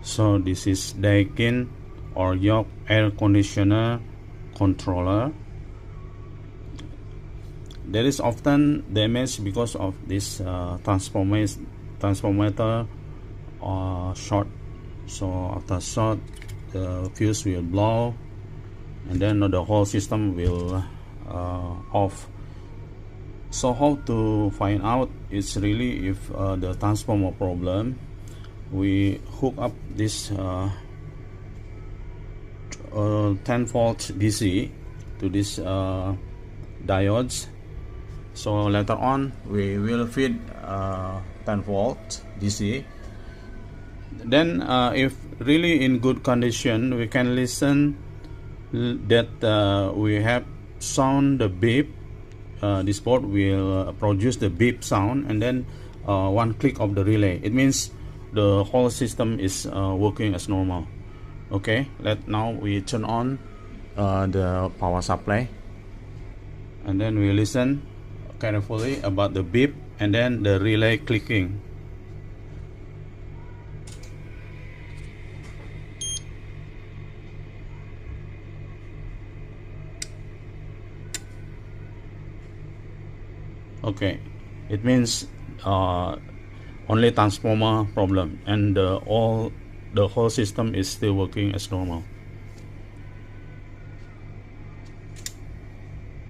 So this is Daikin or York air conditioner controller. There is often damage because of this transformator short. So after short, the fuse will blow, and then the whole system will off. So how to find out? It's really if the transformer problem. We hook up this 10 volt DC to this diodes. So later on we will feed 10 volt DC. Then if really in good condition, we can listen that we have sound the beep. This board will produce the beep sound, and then one click of the relay, it means the whole system is working as normal. Okay, now we turn on the power supply, and then we listen carefully about the beep and then the relay clicking. Okay, it means only transformer problem, and the whole system is still working as normal.